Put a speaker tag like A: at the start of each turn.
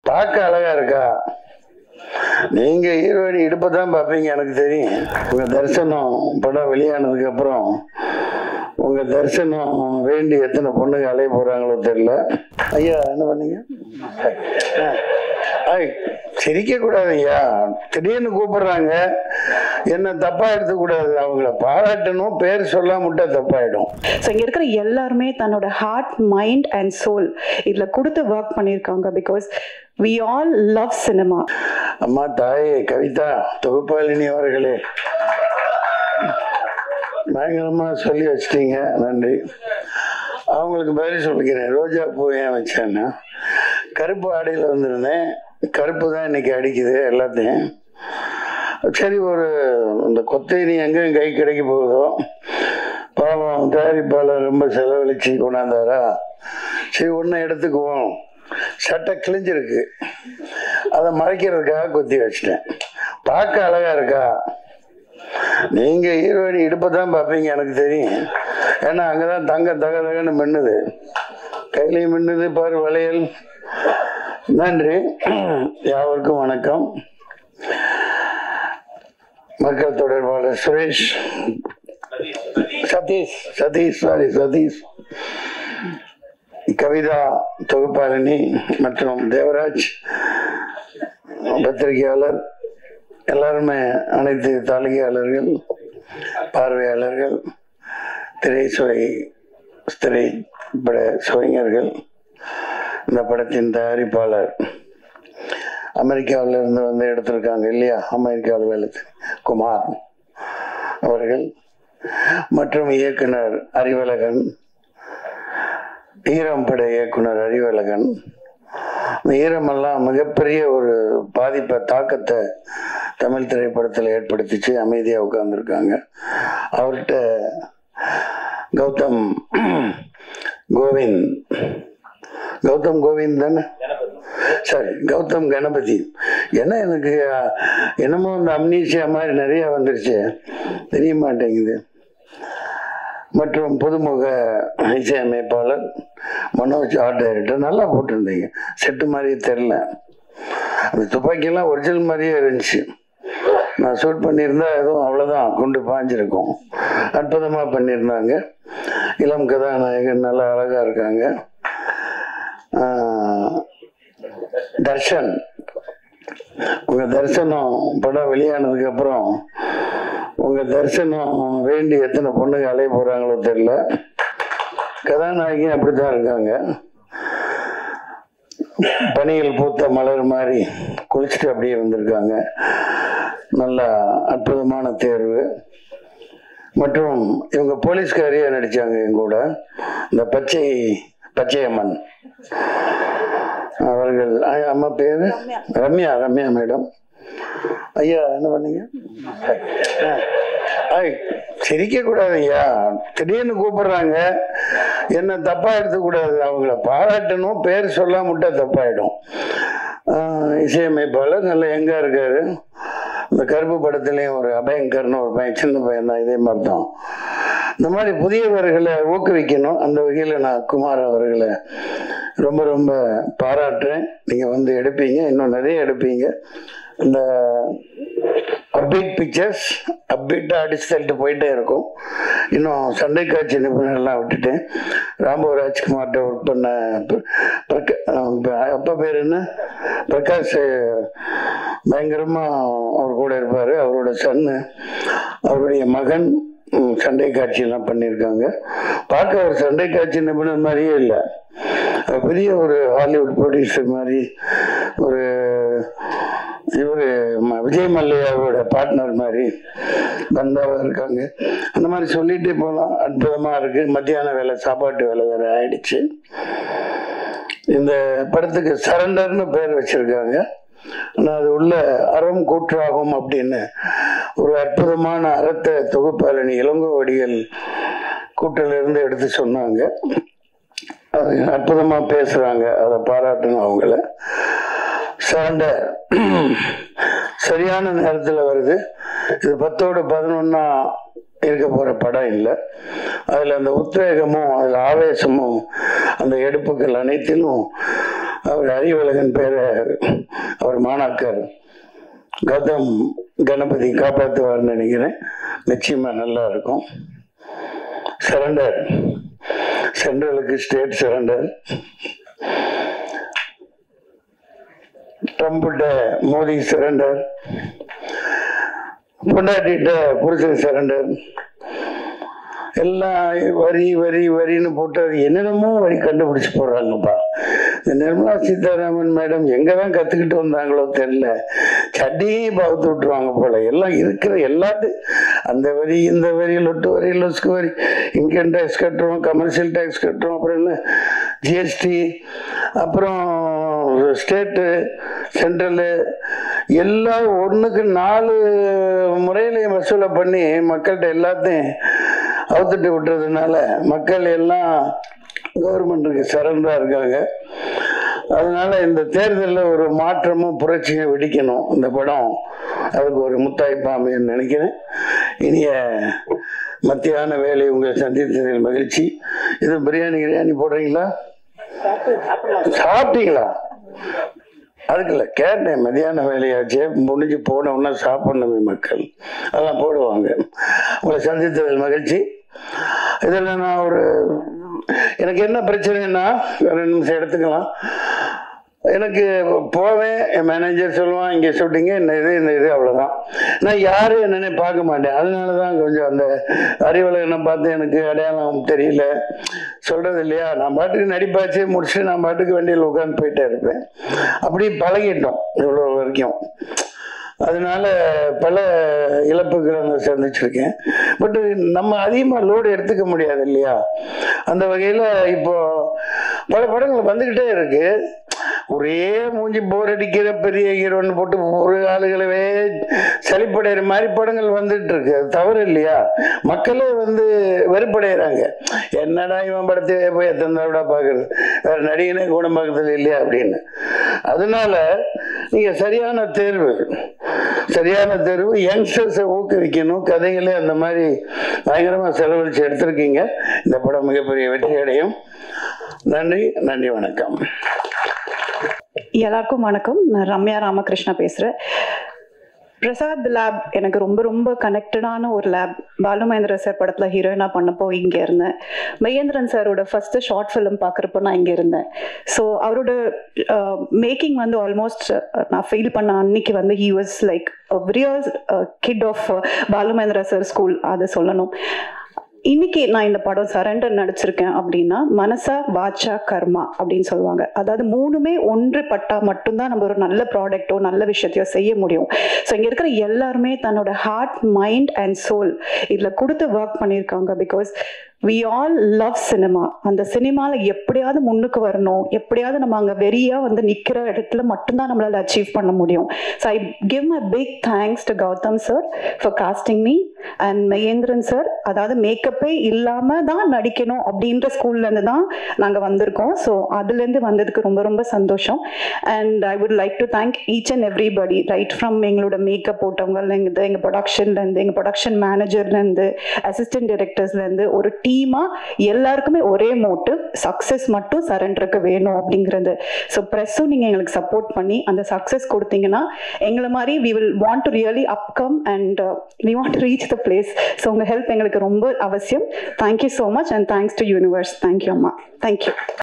A: பார்க்க அழகா இருக்கா? நீங்க ஹீரோயின் இடுப்பதான் பார்ப்பீங்க, எனக்கு தெரியும். உங்க தரிசனம் படம் வெளியானதுக்கு அப்புறம் உங்க தரிசனம் வேண்டி எத்தனை பொண்ணுங்க அலைய போறாங்களோ தெரியல. ஐயா என்ன பண்ணீங்க? சிரிக்க கூடாது ஐயா, திடீர்னு கூப்பிடுறாங்க, என்ன தப்பா எடுத்து கூடாது. அவங்கள பாராட்டணும், பேர் சொல்லாம விட்டா தப்பாயிடும்.
B: இங்க இருக்கிற எல்லாருமே தன்னோட ஹார்ட், மைண்ட் அண்ட் சோல் இதுல கொடுத்து ஒர்க் பண்ணிருக்காங்க. Because we all love cinema.
A: அம்மா தாயே கவிதா தொகுப்பாளினி அவர்களே, பயங்கரமா சொல்லி வச்சிட்டீங்க, நன்றி. அவங்களுக்கு பதில் சொல்லிக்கிறேன். ரோஜா பூ ஏன் வச்சேன்னா, கருப்பு ஆடையில் வந்திருந்தேன், கருப்பு தான் இன்னைக்கு அடிக்குது எல்லாத்தையும். சரி, ஒரு இந்த கொத்தைனி எங்கேயும் கை கிடைக்க போகுதோ, பாவம் தயாரிப்பாளர் ரொம்ப செலவழிச்சு கொண்டாந்தாரா, சரி ஒன்றை எடுத்துக்குவோம். சட்டை கிழிஞ்சிருக்கு, அதை மறைக்கிறதுக்காக கொத்தி வச்சிட்டேன். பார்க்க அழகா இருக்கா? நீங்க ஹீரோயின் இடுப்பதான் பார்ப்பீங்க, எனக்கு தெரியும். ஏன்னா அங்கதான் தங்க தகன்னு மின்னுது, கையிலையும் மின்னுது பாரு வளையல். நன்றி, யாவருக்கும் வணக்கம். மக்கள் தொடர்பாளர் சுரேஷ், சதீஷ், கவிதா தொகுப்பாளினி மற்றும் தேவராஜ் பத்திரிகையாளர், எல்லாருமே, அனைத்து தாளிகையாளர்கள், பார்வையாளர்கள், திரைப்பட சுவைஞர்கள், இந்த படத்தின் தயாரிப்பாளர் அமெரிக்காவில இருந்து வந்து எடுத்திருக்காங்க இல்லையா, அமெரிக்காவில் வேலை குமார் அவர்கள், மற்றும் இயக்குனர் அறிவழகன், ஈரம் பட இயக்குனர் அறிவழகன். இந்த ஈரமெல்லாம் மிகப்பெரிய ஒரு பாதிப்பை, தாக்கத்தை தமிழ் திரைப்படத்தில் ஏற்படுத்திச்சு. அமைதியாக உட்கார்ந்துருக்காங்க. அவர்கிட்ட கௌதம் கோவிந்த் தானே, சரி கௌதம் கணபதி. ஏன்னா எனக்கு என்னமோ இந்த அம்னீஷியா மாதிரி நிறைய வந்துருச்சு, தெரிய மாட்டேங்குது. மற்றும் புதுமுக இசையமைப்பாளர் மனோஜ், ஆர்ட் டைரக்டர். நல்லா போட்டிருந்தீங்க, செட்டு மாதிரியே தெரில. அந்த துப்பாக்கியெல்லாம் ஒரிஜினல் மாதிரியே இருந்துச்சு. நான் ஷூட் பண்ணியிருந்தா எதுவும் அவ்வளோதான், குண்டு பாஞ்சிருக்கும். அற்புதமாக பண்ணியிருந்தாங்க. இளம் கதாநாயகன் நல்லா அழகாக இருக்காங்க. தர்ஷன், உங்க தரிசனம் படம் வெளியானதுக்கு அப்புறம் உங்க தரிசனம் வேண்டி எத்தனை பொண்ணுங்க அலைய போறாங்களோ தெரியல. கதாநாயகி அப்படித்தான் இருக்காங்க, பனியில் பூத்த மலர் மாதிரி குளிச்சுட்டு அப்படியே வந்திருக்காங்க. நல்ல அற்புதமான தேர்வு. மற்றும் இவங்க போலீஸ்காரியா நடிச்சாங்க எங்கூட, இந்த பச்சையம்மன் அவர்கள். அம்மா பேரு ரம்யா மேடம். ஐயா என்ன பண்ணீங்க? சிரிக்க கூடாது ஐயா, திடீர்னு கூப்பிடுறாங்க, என்ன தப்பா எடுத்து கூடாது. அவங்கள பாராட்டணும், பேர் சொல்லாம விட்டா தப்பாயிடும். இசையமைப்பாளர் நல்ல எங்க இருக்காரு. இந்த கருப்பு படத்துலயும் ஒரு அபயங்கர்னு ஒரு பையன், சின்ன பையன் தான், இதே மாதிரி தான். இந்த மாதிரி புதியவர்களை ஊக்குவிக்கணும். அந்த வகையில் நான் குமார் அவர்களை ரொம்ப ரொம்ப பாராட்டுறேன். நீங்க வந்து எடுப்பீங்க, இன்னும் நிறைய எடுப்பீங்க. இந்த அப்டேட் பிக்சர்ஸ் அப்டேட்டாக அடிச்சு தள்ளிட்டு போயிட்டே இருக்கும். இன்னும் சண்டை காட்சி நிபுணர்லாம் விட்டுட்டேன். ராம்போ ராஜ்குமார்கிட்ட ஒர்க் பண்ண அப்பா பேர் என்ன, பிரகாஷ், பயங்கரமா அவர் கூட இருப்பாரு. அவரோட சன்னு, அவருடைய மகன் சண்டை காட்சியெல்லாம் பண்ணியிருக்காங்க. பார்க்க ஒரு சண்டை காட்சி நிபுணர் மாதிரியே இல்லை, பெரிய ஒரு ஹாலிவுட் ப்ரொடியூசர் மாதிரி, ஒரு இவரு விஜய் மல்லையாவோட பார்ட்னர் மாதிரி பந்தாவா இருக்காங்க. அந்த மாதிரி சொல்லிட்டே போகலாம். அற்புதமா இருக்கு. மத்தியான வேலை, சாப்பாட்டு வேலை வேற ஆயிடுச்சு. இந்த படத்துக்கு சரண்டர்னு பேர் வச்சிருக்காங்க. ஆனால் அது உள்ள அறம் கூற்றாகும் அப்படின்னு ஒரு அற்புதமான அறத்தை தொகுப்பாளனி இளங்கோவடிகள் கூட்டிலிருந்து எடுத்து சொன்னாங்க. அது அற்புதமா பேசுறாங்க, அதை பாராட்டணும் அவங்கள. சரண்டர் சரியான நேரத்தில் வருது. இது 10ஓட 11 இருக்க போற படம் இல்லை. அதுல அந்த உத்வேகமும், அதுல ஆவேசமும், அந்த எடுப்புகள் அனைத்திலும் அவர் அறிவழகன் பேரை அவர் மாணாக்கர் கௌதம் கணபதி காப்பாற்றுவார்னு நினைக்கிறேன். நிச்சயமா நல்லா இருக்கும். சரண்டர், சென்ட்ரலுக்கு ஸ்டேட் சரண்டர். ட்ரம்ப்கிட்ட மோடி சரண்டர், பொண்டாட்டிகிட்ட புருஷன் சரண்டர். எல்லாம் வரி வரி வரின்னு போட்டு அது என்னென்னமோ வரி கண்டுபிடிச்சு போடுறாங்கப்பா. இந்த நிர்மலா சீதாராமன் மேடம் எங்கதான் கத்துக்கிட்டு வந்தாங்களோ தெரியல, சட்டியே பார்த்து விட்டுருவாங்க போல. எல்லாம் இருக்கிற எல்லாத்தையும் அந்த வரி இந்த வரி, லொட்டு வரி, லொஸ்கு வரி, இன்கம் டேக்ஸ் கட்டுறோம், கமர்ஷியல் டேக்ஸ் கட்டுறோம், அப்புறம் என்ன ஜிஎஸ்டி, அப்புறம் ஸ்டேட்டு சென்ட்ரலு, எல்லாம் ஒன்றுக்கு 4 முறையிலையும் வசூலை பண்ணி மக்கள்கிட்ட எல்லாத்தையும் அவுத்துட்டு விட்டுறதுனால மக்கள் எல்லாம் கவர்மெண்ட்டுக்கு சரண்டா இருக்காங்க. அதனால இந்த தேர்தலில் ஒரு மாற்றமும் புரட்சியும் வெடிக்கணும் இந்த படம். அதுக்கு ஒரு முத்தாய்ப்பா அமைன்னு நினைக்கிறேன். இனிய மத்தியான வேலை உங்களை சந்தித்ததில் மகிழ்ச்சி. இது பிரியாணி போடுறீங்களா? சாப்பிட்டீங்களா? அதுக்குல்ல கேட்டேன். மதியான வேலையாச்சே முடிஞ்சு போனோம்னா சாப்பிடணுமே மக்கள், அதெல்லாம் போடுவாங்க. உங்களை சந்தித்ததில் மகிழ்ச்சி. இதில் நான் எனக்கு என்ன பிரச்சனைன்னா 2 நிமிஷம் எடுத்துக்கலாம். எனக்கு போவேன், என் மேனேஜர் சொல்லுவான் இங்கே ஷூட்டிங்க இந்த இது அவ்வளோதான். நான் யாரும் என்னன்னே பார்க்க மாட்டேன். அதனால தான் கொஞ்சம் அந்த அறிவழகனை பார்த்து எனக்கு அடையாளம் தெரியல சொல்கிறது இல்லையா. நான் பாட்டுக்கு நடிப்பாச்சு முடிச்சுட்டு நான் பாட்டுக்கு வண்டியில் உட்காந்து போயிட்டே இருப்பேன். அப்படி பழகிட்டோம் இவ்வளோ வரைக்கும். அதனால பல இழப்புகளை நான் சந்திச்சிருக்கேன். பட் நம்ம அதிகமாக லோடு எடுத்துக்க முடியாது இல்லையா. அந்த வகையில் இப்போ பல படங்கள் வந்துக்கிட்டே இருக்கு. ஒரே மூஞ்சி போர் அடிக்கிற பெரிய ஹீரோன்னு போட்டு ஒரு ஆளுகளவே சளிப்படைகிற மாதிரி படங்கள் வந்துட்டு இருக்கு. அது தவறு இல்லையா. மக்களே வெறுப்படைகிறாங்க. என்னடா இவன் படத்தை போய் எத்தனை விட பார்க்கறது, வேற நடிகனே கூட பார்க்கறது இல்லையா அப்படின்னு. அதனால நீங்க சரியான தேர்வு யங்ஸ்டர்ஸை ஊக்குவிக்கணும். கதைகளே அந்த மாதிரி பயங்கரமா செலவழிச்சு எடுத்திருக்கீங்க. இந்த படம் மிகப்பெரிய வெற்றி அடையும். நன்றி, வணக்கம்.
B: எல்லாருக்கும் வணக்கம். நான் ரம்யா ராமகிருஷ்ணா பேசுறேன். பிரசாத் லேப் எனக்கு ரொம்ப ரொம்ப கனெக்டடான ஒரு லேப். பாலு மகேந்திர சார் படத்துல ஹீரோயினா பண்ணப்போ இங்க இருந்தேன். மகேந்திரன் சாரோட ஃபர்ஸ்ட் ஷார்ட் ஃபிலிம் பார்க்குறப்போ நான் இங்க இருந்தேன். ஸோ அவரோட மேக்கிங் ஆல்மோஸ்ட் நான் ஃபீல் பண்ண அன்னைக்கு he was like real kid of Balu Mahendra sir school. அதை சொல்லணும். இன்னைக்கு நான் இந்த படம் சரண்டர் நடிச்சிருக்கேன் அப்படின்னா மனசா வாச்சா கர்மா அப்படின்னு சொல்லுவாங்க. அதாவது 3மே ஒன்றுபட்டா மட்டும்தான் நம்ம ஒரு நல்ல ப்ராடக்டோ நல்ல விஷயத்தையோ செய்ய முடியும். ஸோ இங்க இருக்கிற எல்லாருமே தன்னோட ஹார்ட், மைண்ட் அண்ட் சோல் இதுல கொடுத்து ஒர்க் பண்ணியிருக்காங்க. Because we all love cinema. அந்த சினிமால எப்படியாவது முன்னுக்கு வரணும், எப்படியாவது நம்ம அங்க வெறியா நிக்கிற இடத்துல மட்டும்தான் நம்மளால அச்சீவ் பண்ண முடியும். So I give my big thanks to Gautham sir for casting me and Mahendran sir. அதாவது மேக்கப்பே இல்லாம தான் நடிக்கணும் அப்படின்ற ஸ்கூல்ல இருந்து தான் நாங்க வந்திருக்கோம். ஸோ அதுல இருந்து வந்ததுக்கு ரொம்ப ரொம்ப சந்தோஷம். And I would like to thank each and everybody, right from எங்களோட மேக்கப் போட்டவங்கல இருந்து, எங்க ப்ரொடக்ஷன்ல இருந்து, எங்க ப்ரொடக்ஷன் மேனேஜர்ல இருந்து, அசிஸ்டன்ட் டைரக்டர்ஸ்ல இருந்து, ஒரு டீமா எல்லாருக்குமே ஒரே மோட்டிவ், சக்சஸ் மட்டும் சரண்டருக்கு வேணும் அப்படிங்கிறது. ஸோ ப்ரெஸ்ஸும் நீங்க எங்களுக்கு சப்போர்ட் பண்ணி அந்த சக்சஸ் கொடுத்தீங்கன்னா எங்களை மாதிரி we will want to really upcome and we want to reach the place. So உங்க ஹெல்ப் எங்களுக்கு ரொம்ப அவசியம். Thank you so much and thanks to universe. Thank you அம்மா. Thank you.